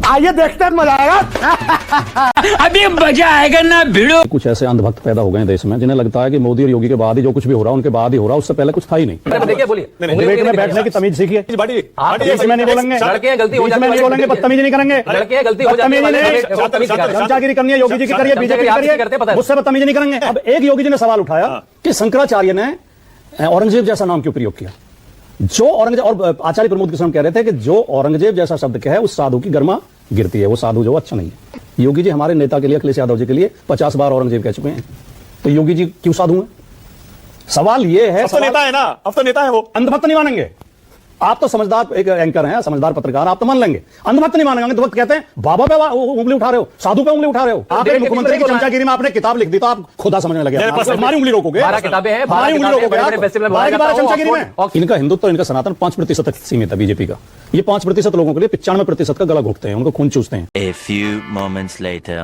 आइए देखते हैं, मजा आएगा। अभी मजा आएगा ना भिड़ो। कुछ ऐसे अंधभक्त पैदा हो गए देश में जिन्हें लगता है कि मोदी और योगी के बाद ही जो कुछ भी हो रहा है उनके बाद ही हो रहा है, उससे पहले कुछ था ही नहीं। देखिए बोलिए, डिबेट में बैठने की तमीज सीखिए। बीच में नहीं बोलेंगे, लड़के गलती हो जाती है, नहीं बोलेंगे, बदतमीजी नहीं करेंगे। लड़के गलती हो जाती है, चमचागिरी करनी है योगी जी की करिए, बीजेपी की करिए, मुझसे बदतमीजी नहीं करेंगे। अब एक योगी जी ने सवाल उठाया कि शंकराचार्य ने औरंगजेब जैसा नाम क्यों प्रयोग किया। जो औरंगजेब, और आचार्य प्रमोद कृष्ण कह रहे थे कि जो औरंगजेब जैसा शब्द कहे उस साधु की गर्मा गिरती है, वो साधु जो अच्छा नहीं है। योगी जी हमारे नेता के लिए, अखिलेश यादव जी के लिए 50 बार औरंगजेब कह चुके हैं, तो योगी जी क्यों साधु हैं? सवाल ये है, अब तो नेता है ना, अब तो नेता है वो। अंधभक्त नहीं मानेंगे आप, तो समझदार एक एंकर हैं, समझदार पत्रकार, आप तो मान लेंगे। अंधभक्त नहीं मानेंगे तो वक्त कहते हैं बाबा पे उंगली उठा रहे हो, साधु पे उंगली उठा रहे हो। आप मुख्यमंत्री की चमचागिरी में आपने किताब लिख दी तो आप खुदा समझने लगे, हमारी उंगली रोकोगे, हमारी उंगली रोकोगे चमचागिरी में। इनका हिंदुत्व, इनका सनातन 5% तक सीमित है बीजेपी का। ये 5% लोगों के लिए 95% का गला घोटते हैं, उनको खून चूसते हैं। A few moments later.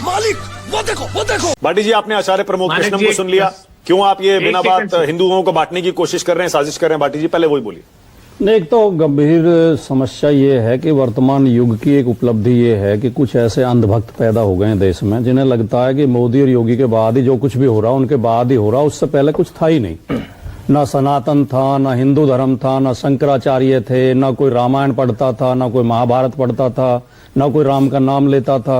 मालिक वो देखो। भाटी जी, आपने आचार्य प्रमोद कृष्णम को सुन लिया, क्यों आप ये बिना बात हिंदुओं को बांटने की कोशिश कर रहे हैं, साजिश कर रहे हैं? भाटी जी पहले वही बोलिए। एक तो गंभीर समस्या ये है कि वर्तमान युग की एक उपलब्धि ये है कि कुछ ऐसे अंधभक्त पैदा हो गए हैं देश में जिन्हें लगता है कि मोदी और योगी के बाद ही जो कुछ भी हो रहा है उनके बाद ही हो रहा है, उससे पहले कुछ था ही नहीं। ना सनातन था, ना हिंदू धर्म था, ना शंकराचार्य थे, ना कोई रामायण पढ़ता था, ना कोई महाभारत पढ़ता था, ना कोई राम का नाम लेता था।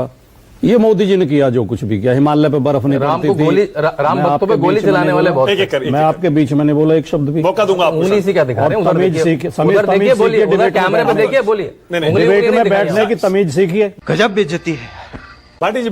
ये मोदी जी ने किया जो कुछ भी किया। हिमालय पे बर्फ नहीं पड़ती थी, राम भक्तों पे गोली चलाने वाले बहुत। मैं आपके बीच में नहीं बोला एक शब्द भी। मौका दूंगा आपको। उंगली से क्या दिखा रहे हैं? उधर देखिए, बोलिए, उधर कैमरे पे देखिए, बोलिए। डिबेट में बैठने की तमीज सीखिए। गजब बेइज्जती है। भाटी जी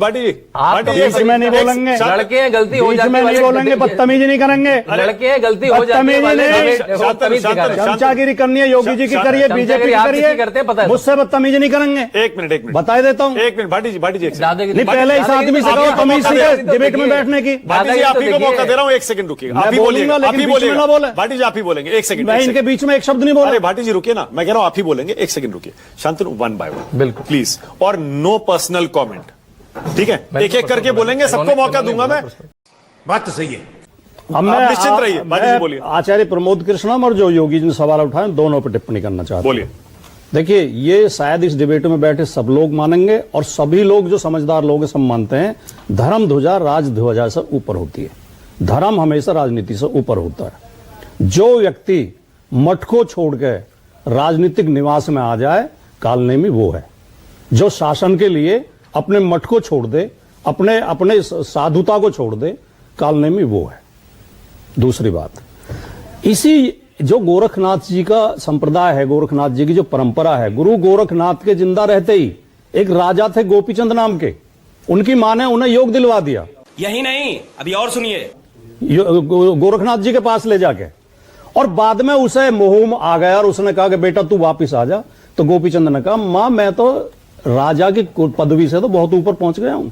आप बीच में नहीं बोलेंगे, लड़के गलती हो जाती है, नहीं बोलेंगे, बदतमीजी नहीं करेंगे, लड़के गलती हो जाती है, चमचागिरी करनी है योगी जी की करिए, बीजेपी की करिए, मुझसे बदतमीजी नहीं करेंगे। एक मिनट बता देता हूँ। एक मिनट भाटी जी नहीं, पहले इस आदमी से कहो तमीज सीखे डिबेट में बैठने की। भाटी जी आप ही को मौका दे रहा हूँ, एक सेकंड रुकिएगा। आप ही बोलिएगा, भाटी जी आप ही बोलेंगे, एक सेकंड। मैं इनके बीच में एक शब्द नहीं बोल रहा। भाटी जी रुकिए ना, मैं कह रहा हूँ आप ही बोलेंगे, एक सेकंड रुकिए। शांतनु, 1 by 1 बिल्कुल प्लीज, और नो पर्सनल कॉमेंट, ठीक है? एक एक करके बोलेंगे, सबको मौका दूंगा मैं। बात तो सही है। आप निश्चिंत रहिए। भाटी जी बोलिए। आचार्य प्रमोद कृष्णम और जो योगी जी ने सवाल उठाए दोनों पर टिप्पणी करना चाहते हैं। बोलिए। देखिए, ये शायद इस डिबेट में बैठे सब लोग मानेंगे, और सभी लोग जो समझदार लोग हैं सब मानते हैं, धर्म ध्वजा राज ध्वजा से ऊपर होती है। धर्म हमेशा राजनीति से ऊपर होता है। जो व्यक्ति मठ को छोड़ के राजनीतिक निवास में आ जाए, कालनेमी वो है। जो शासन के लिए अपने मठ को छोड़ दे, अपने साधुता को छोड़ दे, कालनेमी वो है। दूसरी बात, इसी जो गोरखनाथ जी का संप्रदाय है, गोरखनाथ जी की जो परंपरा है, गुरु गोरखनाथ के जिंदा रहते ही एक राजा थे गोपीचंद नाम के, उनकी मां ने उन्हें योग दिलवा दिया। यही नहीं, अभी और सुनिए। गोरखनाथ जी के पास ले जाके, और बाद में उसे मोह आ गया और उसने कहा कि बेटा तू वापिस आ जा। तो गोपीचंद ने कहा, मां मैं तो राजा की पदवी से तो बहुत ऊपर पहुंच गया हूं,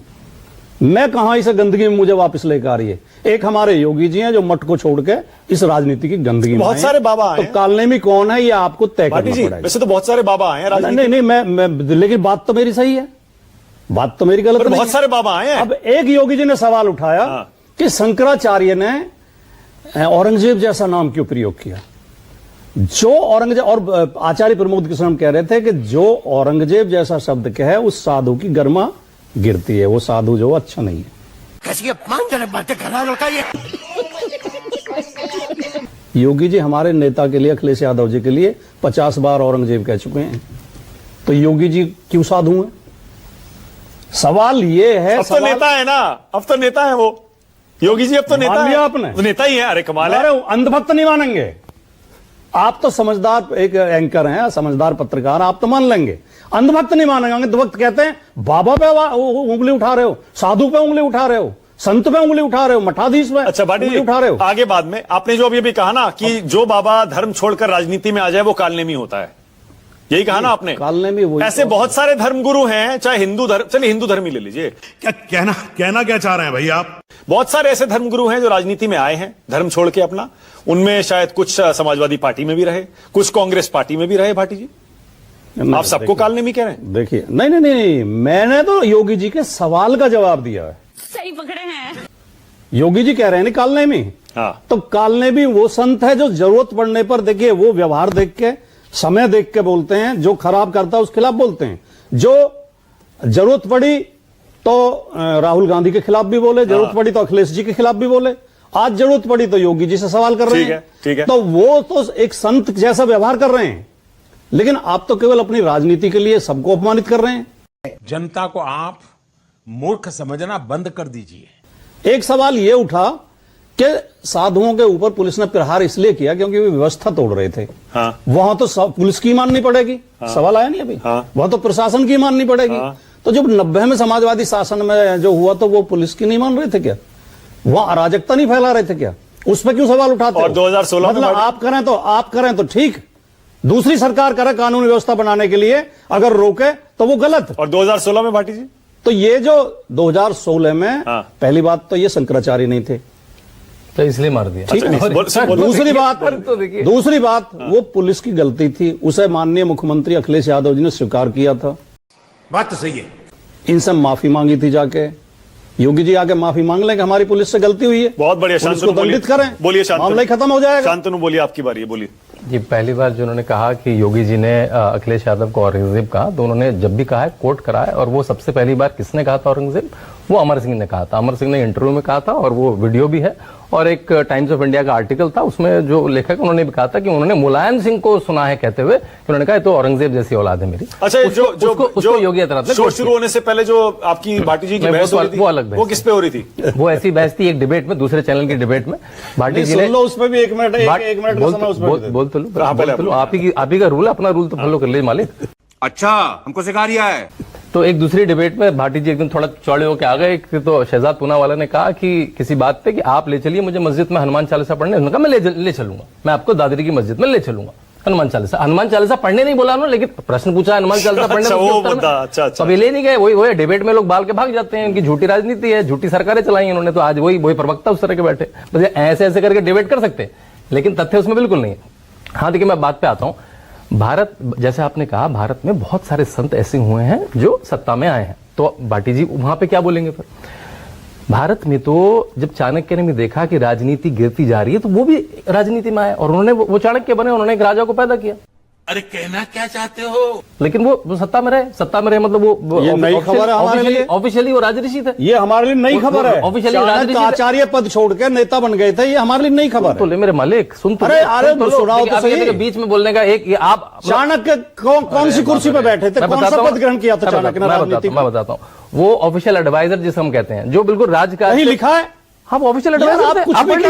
मैं कहां इसे गंदगी में मुझे वापस लेकर आ रही है। एक हमारे योगी जी हैं जो मठ को छोड़ के इस राजनीति की गंदगी में बहुत सारे बाबा आए, तो कालनेमी कौन है ये आपको तय करना पड़ेगा। वैसे तो बहुत सारे बाबा आए हैं। नहीं, मैं लेकिन बात तो मेरी सही है, बात तो मेरी गलत नहीं। बहुत सारे बाबा आए हैं। अब एक योगी जी ने सवाल उठाया कि शंकराचार्य ने औरंगजेब जैसा नाम क्यों प्रयोग किया। जो औरंगजेब, और आचार्य प्रमोद कृष्ण कह रहे थे कि जो औरंगजेब जैसा शब्द कहे उस साधु की गर्मा गिरती है, वो साधु जो अच्छा नहीं है। कैसी अपमानजनक बातें कर रहा है लड़का ये। योगी जी हमारे नेता के लिए, अखिलेश यादव जी के लिए 50 बार औरंगजेब कह चुके हैं, तो योगी जी क्यों साधु हैं? सवाल ये है। अब तो नेता है ना, अब तो नेता है वो योगी जी, अब तो नेता है। आपने नेता ही है। अरे कमाल है। अंधभक्त नहीं मानेंगे आप, तो समझदार एक एंकर हैं, समझदार पत्रकार, आप तो मान लेंगे। अंधभक्त नहीं मानेंगे। अंधभक्त कहते हैं बाबा पे उंगली उठा रहे हो, साधु पे उंगली उठा रहे हो, संत पे उंगली उठा रहे हो, मठाधीश पे अच्छा भाटी उठा रहे हो। आगे बाद में आपने जो अभी भी कहा ना कि जो बाबा धर्म छोड़कर राजनीति में आ जाए वो कालनेमी होता है, यही कहा ना आपने। कालनेमी वो ऐसे बहुत सारे धर्मगुरु हैं, चाहे हिंदू धर्म, चलिए हिंदू धर्म ही ले लीजिए। क्या कहना क्या चाह रहे हैं भाई आप? बहुत सारे ऐसे धर्मगुरु हैं जो राजनीति में आए हैं धर्म छोड़ के अपना। उनमें शायद कुछ समाजवादी पार्टी में भी रहे, कुछ कांग्रेस पार्टी में भी रहे। भाटी जी आप सबको कालनेमी कह रहे हैं? देखिए, नहीं, मैंने तो योगी जी के सवाल का जवाब दिया है। सही पकड़े हैं। योगी जी कह रहे हैं नहीं कालनेमी, तो कालनेमी वो संत है जो जरूरत पड़ने पर, देखिए, वो व्यवहार देख के, समय देख के बोलते हैं, जो खराब करता है उसके खिलाफ बोलते हैं। जो जरूरत पड़ी तो राहुल गांधी के खिलाफ भी बोले, जरूरत पड़ी तो अखिलेश जी के खिलाफ भी बोले, आज जरूरत पड़ी तो योगी जी से सवाल कर रहे हैं। ठीक है। तो वो तो एक संत जैसा व्यवहार कर रहे हैं, लेकिन आप तो केवल अपनी राजनीति के लिए सबको अपमानित कर रहे हैं। जनता को आप मूर्ख समझना बंद कर दीजिए। एक सवाल यह उठा कि साधुओं के ऊपर पुलिस ने प्रहार इसलिए किया क्योंकि वे व्यवस्था तोड़ रहे थे। हाँ। वहां तो पुलिस की माननी पड़ेगी। हाँ। सवाल आया नहीं अभी। हाँ। वहां तो प्रशासन की माननी पड़ेगी। हाँ। तो जब 90 में समाजवादी शासन में जो हुआ तो वो पुलिस की नहीं मान रहे थे क्या? वहां अराजकता नहीं फैला रहे थे क्या? उस पर क्यों सवाल उठाते? और 2016 मतलब आप करें तो ठीक, दूसरी सरकार करे कानून व्यवस्था बनाने के लिए, अगर रोके तो वो गलत। और 2016 में भाटी जी, तो ये जो 2016 में पहली बात तो ये शंकराचार्य नहीं थे, तो इसलिए मार दिया। ठीक है। दूसरी बात वो पुलिस की गलती थी, उसे माननीय मुख्यमंत्री अखिलेश यादव जी ने स्वीकार किया था। बात तो सही है। इनसे माफी मांगी थी जाके, योगी जी आके माफी मांग लें कि हमारी पुलिस से गलती हुई है। बहुत बढ़िया। शांतनु दंडित करें, बोलिए शांतनु, मामला ही खत्म हो जाएगा। शांतनु बोलिए, आपकी बारी है, बोलिए। जी, पहली बार जो उन्होंने कहा कि योगी जी ने अखिलेश यादव को औरंगजेब कहा, तो उन्होंने जब भी कहा है कोट करा है, और वो सबसे पहली बार किसने कहा था औरंगजेब? वो अमर सिंह ने कहा था। अमर सिंह ने इंटरव्यू में कहा था और वो वीडियो भी है, और एक टाइम्स ऑफ इंडिया का आर्टिकल था, उसमें जो लेखक उन्होंने भी कहा था कि उन्होंने मुलायम सिंह को सुना है कहते हुए, उन्होंने कहा तो औरंगजेब जैसी औलाद है मेरी। अच्छा, उसको योगी आदित्यनाथ शो शुरू होने से पहले जो आपकी भाटी जी की बहस हो रही थी, वो अलग, वो किस पे हो रही थी? वो ऐसी बहस थी एक डिबेट में, दूसरे चैनल की डिबेट में। भाटी जी ने उस पर भी एक मिनट बोल तो आप ही का रूल है, अपना रूल तो फॉलो कर लीजिए मालिक। अच्छा, हमको सिखा रिया है। तो एक दूसरी डिबेट में भाटी जी एकदम थोड़ा चौड़े होकर आ गए। तो शहजाद पूनावाला ने कहा कि किसी बात पे कि आप ले चलिए मुझे मस्जिद में हनुमान चालीसा पढ़ने। उन्होंने कहा मैं ले चलूंगा, मैं आपको दादरी की मस्जिद में ले चलूंगा हनुमान चालीसा पढ़ने नहीं बोला उन्होंने, लेकिन प्रश्न पूछा हनुमान चालीसा पढ़ने। अभी ले नहीं गए। वही डिबेट में लोग बाल के भाग जाते हैं, उनकी झूठी राजनीति है, झूठी सरकारें चलाई उन्होंने, तो आज वही प्रवक्ता उस तरह के बैठे, बस ऐसे करके डिबेट कर सकते हैं, लेकिन तथ्य उसमें बिल्कुल नहीं है। हाँ, देखिए मैं बात पे आता हूं। भारत, जैसे आपने कहा, भारत में बहुत सारे संत ऐसे हुए हैं जो सत्ता में आए हैं, तो भाटी जी वहां पे क्या बोलेंगे फिर? भारत में तो जब चाणक्य ने भी देखा कि राजनीति गिरती जा रही है, तो वो भी राजनीति में आए और उन्होंने वो चाणक्य बने, उन्होंने एक राजा को पैदा किया। अरे कहना क्या चाहते हो? लेकिन वो सत्ता में रहे मतलब वो ये नई खबर है हमारे लिए। ऑफिशियली वो राजऋषि थे। ये हमारे लिए नई खबर है। ऑफिशियली आचार्य पद छोड़ के नेता बन गए थे, ये हमारे लिए नई खबर है। तो ले मेरे मालिक, सुन तो। अरे सुनाओ तो सही। बीच में बोलने का एक आप चाणक्य कौन सी कुर्सी पे बैठे थे, कौन सा पद ग्रहण किया था चाणक्य ने राजनीति में? मैं बताता हूँ। वो ऑफिशियल एडवाइजर जिसे हम कहते हैं, जो बिल्कुल राजकाज लिखा है। हाँ, ऑफिशियल एडवाइजर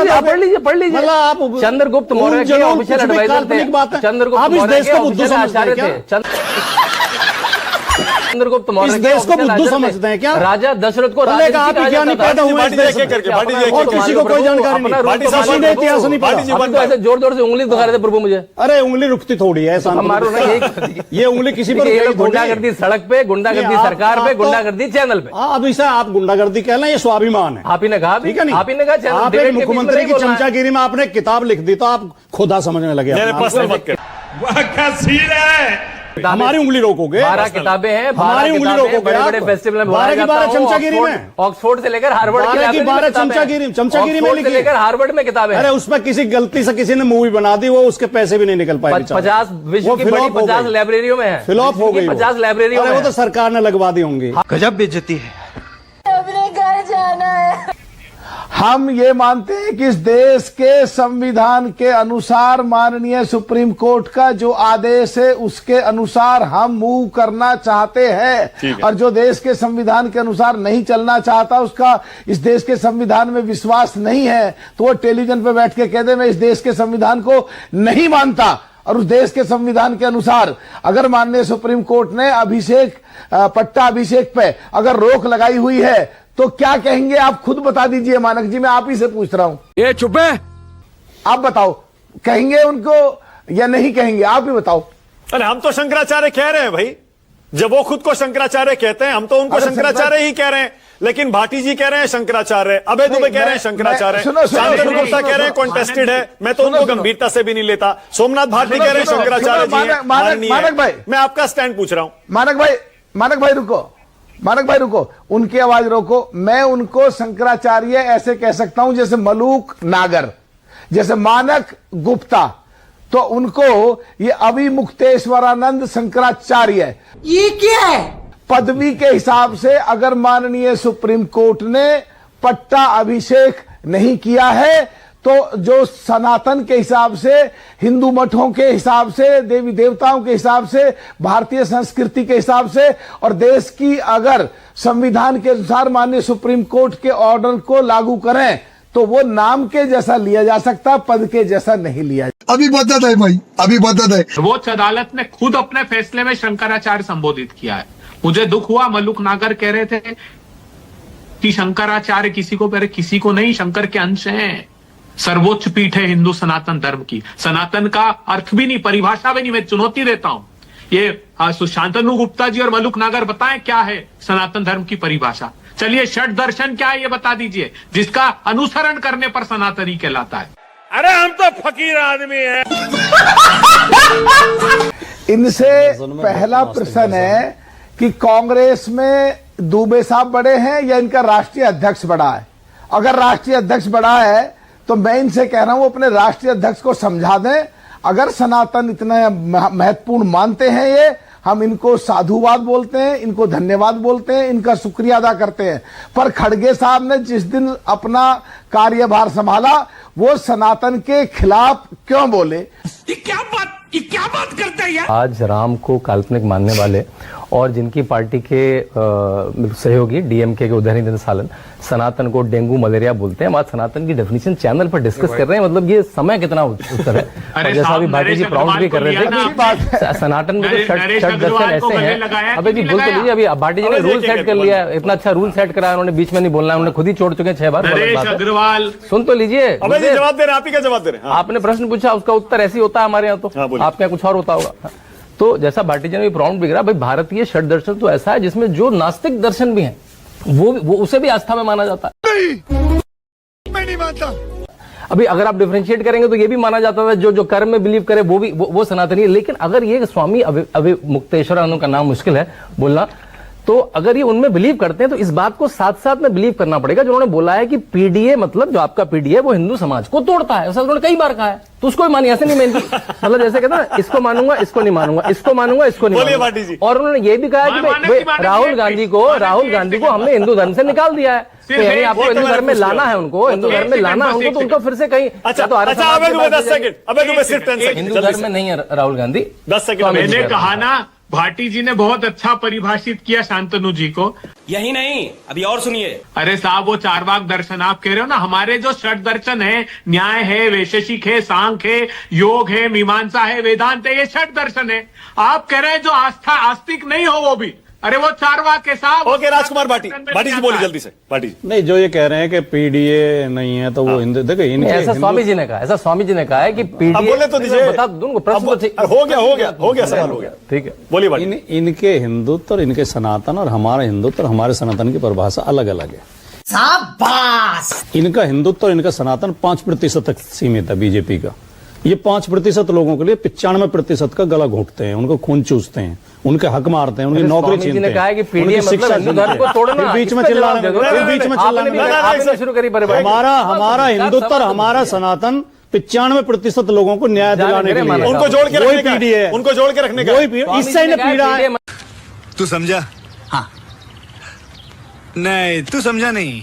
आप पढ़ लीजिए। चंद्रगुप्त मौर्य के ऑफिशियल एडवाइजर थे। चंद्रगुप्त मौर्य के ऑफिशियल आचार्य थे। चंद्रगुप्त मौर्य देश को बुद्धू समझते हैं क्या? राजा दशरथ को आप ज्ञानी पैदा हुए और किसी को कोई जानकारी नहीं, इतिहास नहीं पता। ऐसे जोर जोर से उंगली दिखा रहे थे प्रभु मुझे। अरे उंगली रुकती थोड़ी है, ये उंगली किसी पर गुंडागर्दी सड़क पे, गुंडागर्दी सरकार पे, गुंडागर्दी चैनल पे। अब इसे आप गुंडागर्दी कह लें, ये स्वाभिमान है। आप ही ने कहा, ठीक है नहीं? आप ही ने कहा आप एक मुख्यमंत्री की चमचागिरी में आपने किताब लिख दी तो आप खुदा समझने लगे। क्या सीन है? हमारी उंगली रोकोगे? 12 किताबें हैं, हमारी उंगली रोकोगे? बड़े फेस्टिवल में 12 की 12 चमचागिरी में, ऑक्सफोर्ड से लेकर हार्वर्ड की 12 चमचागिरी में लिखी, लेकर हार्वर्ड में किताबें। अरे उसमें किसी गलती से किसी ने मूवी बना दी, वो उसके पैसे भी नहीं निकल पाए। 50 विश्व की बड़ी 50 लाइब्रेरियों में है, फ्लॉप हो गई 50 लाइब्रेरियों में। वो तो सरकार ने लगवा दी होंगी। गजब बेइज्जती है। अपने घर जाना है। हम ये मानते हैं कि इस देश के संविधान के अनुसार माननीय सुप्रीम कोर्ट का जो आदेश है उसके अनुसार हम मूव करना चाहते हैं, और जो देश के संविधान के अनुसार नहीं चलना चाहता, उसका इस देश के संविधान में विश्वास नहीं है, तो वो टेलीविजन पे बैठ के कह दे मैं इस देश के संविधान को नहीं मानता। और उस देश के संविधान के अनुसार अगर माननीय सुप्रीम कोर्ट ने पट्टा अभिषेक पे अगर रोक लगाई हुई है तो क्या कहेंगे आप खुद बता दीजिए। मानक जी, मैं आप ही से पूछ रहा हूं। ये चुप है, आप बताओ, कहेंगे उनको या नहीं कहेंगे? आप ही बताओ। अरे हम तो शंकराचार्य कह रहे हैं भाई, जब वो खुद को शंकराचार्य कहते हैं, हम तो उनको शंकराचार्य ही कह रहे हैं, लेकिन भाटी जी कह रहे हैं शंकराचार्य, अभय दुबे कह रहे हैं शंकराचार्य, शांतनु गुप्ता कह रहे हैं कॉन्टेस्टेड है, मैं तो उनको गंभीरता से भी नहीं लेता, सोमनाथ भारती कह रहे हैं शंकराचार्य जी हैं, मानक भाई, मैं आपका स्टैंड पूछ रहा हूं। मानक भाई रुको, उनकी आवाज रोको। मैं उनको शंकराचार्य ऐसे कह सकता हूं जैसे मलूक नागर, जैसे मानक गुप्ता, तो उनको ये अभिमुक्तेश्वरानंद शंकराचार्य ये क्या है? पदवी के हिसाब से अगर माननीय सुप्रीम कोर्ट ने पट्टा अभिषेक नहीं किया है तो जो सनातन के हिसाब से, हिंदू मठों के हिसाब से, देवी देवताओं के हिसाब से, भारतीय संस्कृति के हिसाब से और देश की अगर संविधान के अनुसार माननीय सुप्रीम कोर्ट के ऑर्डर को लागू करें तो वो नाम के जैसा लिया जा सकता, पद के जैसा नहीं लिया। अभी बदत है भाई, अभी बदत है। सर्वोच्च अदालत ने खुद अपने फैसले में शंकराचार्य संबोधित किया है। मुझे दुख हुआ, मल्लुक नागर कह रहे थे कि शंकराचार्य किसी को नहीं, शंकर के अंश हैं। सर्वोच्च पीठ है हिंदू सनातन धर्म की। सनातन का अर्थ भी नहीं, परिभाषा भी नहीं, मैं चुनौती देता हूं। ये शांतनु गुप्ता जी और मल्लुक नागर बताएं क्या है सनातन धर्म की परिभाषा। चलिए, षट दर्शन क्या है ये बता दीजिए, जिसका अनुसरण करने पर सनातनी कहलाता है। अरे हम तो फकीर आदमी हैं। इनसे पहला प्रश्न है कि कांग्रेस में दुबे साहब बड़े हैं या इनका राष्ट्रीय अध्यक्ष बड़ा है। अगर राष्ट्रीय अध्यक्ष बड़ा है तो मैं इनसे कह रहा हूं अपने राष्ट्रीय अध्यक्ष को समझा दें। अगर सनातन इतना महत्वपूर्ण मानते हैं ये, हम इनको साधुवाद बोलते हैं, इनको धन्यवाद बोलते हैं, इनका शुक्रिया अदा करते हैं। पर खड़गे साहब ने जिस दिन अपना कार्यभार संभाला वो सनातन के खिलाफ क्यों बोले? ये क्या बात करते हैं? आज राम को काल्पनिक मानने वाले और जिनकी पार्टी के सहयोगी डीएमके के उदयनिधि सालन सनातन को डेंगू मलेरिया बोलते हैं। हम आज सनातन की डेफिनेशन चैनल पर डिस्कस कर रहे हैं। मतलब ये समय कितना उत्तर है। और जैसा अभी भाटी जी प्राउंड भी कर रहे थे, सनातन में तो षट दर्शन ऐसे हैं। अबे जी बोल तो लीजिए, अभी भाटी जी ने रूल सेट कर लिया, इतना अच्छा रूल सेट कराया उन्होंने, बीच में नहीं बोलना, उन्होंने खुद ही छोड़ चुके 6 बार। अग्रवाल सुन तो लीजिए, जवाब दे रहे, आप ही क्या जवाब दे रहे हैं? आपने प्रश्न पूछा, उसका उत्तर ऐसे ही होता है हमारे यहाँ, तो आपके यहाँ कुछ और होता होगा। तो जैसा भाटी जी ने भी प्राउंड भी करा, भाई भारतीय षट दर्शन तो ऐसा है जिसमें जो नास्तिक दर्शन भी हैं वो उसे भी आस्था में माना जाता है। मैं नहीं मानता। अभी अगर आप डिफरेंशिएट करेंगे तो ये भी माना जाता है जो कर्म में बिलीव करे वो भी वो सनातनी है। लेकिन अगर ये स्वामी अभिमुक्तेश्वरानंद का नाम मुश्किल है बोलना, तो अगर ये उनमें बिलीव करते हैं तो इस बात को साथ साथ में बिलीव करना पड़ेगा जो उन्होंने बोला है कि पीडीए मतलब जो आपका पीडीए वो हिंदू समाज को तोड़ता है। ऐसा उन्होंने कई बार कहा है, तो उसको भी मानिए, ऐसे नहीं मैं मतलब जैसे कहता ना, इसको मानूंगा इसको नहीं मानूंगा, इसको मानूंगा इसको नहीं मानूंगा। और उन्होंने ये भी कहा कि राहुल गांधी को हमने हिंदू धर्म से निकाल दिया है, तो यानी आपको हिंदू धर्म में लाना है उनको, हिंदू धर्म में लाना है उनको, तो उनको फिर से कहीं हिंदू धर्म में नहीं है राहुल गांधी। 10 सेकंड मैंने कहा ना, भाटी जी ने बहुत अच्छा परिभाषित किया शांतनु जी को। यही नहीं, अभी और सुनिए। अरे साहब, वो चारवाक दर्शन आप कह रहे हो ना, हमारे जो षट दर्शन है, न्याय है, वैशेषिक है, सांख्य है, योग है, मीमांसा है, वेदांत है, ये षट दर्शन है। आप कह रहे हैं जो आस्था आस्तिक नहीं हो वो भी, अरे वो चारवाक है साहब। ओके, राजकुमार भाटी जी बोली जल्दी से। भाटी जी नहीं, जो ये कह रहे हैं कि पीडीए नहीं है तो वो हिंदू, देखिए ऐसा स्वामी जी ने कहा, ऐसा स्वामी जी ने कहा है कि पीडीए बोले तो दीजिए, बता दूंगा प्रश्न हो गया सवाल हो गया। ठीक है, बोलिए भाटी। इनके हिंदुत्व और इनके सनातन और हमारा हिंदुत्व और हमारे सनातन की परिभाषा अलग अलग है। शाबाश। इनका हिंदुत्व और इनका सनातन 5% तक सीमित है बीजेपी का। ये 5% लोगों के लिए 95% का गला घोंटते हैं, उनको खून चूसते हैं, उनके हक मारते हैं, उनकी नौकरी छीनते हैं। कहा है कि पीडीए मतलब हिंदू धर्म को तोड़ना, बीच में चिल्लाने हमारा हिंदुत्व और हमारा सनातन 95% लोगों को न्याय दिलाने के लिए, उनको जोड़ के रखने का, उनको जोड़ के रखने का, इससे इन्हें पीड़ा है। तू समझा? हाँ। नहीं, तू समझा नहीं।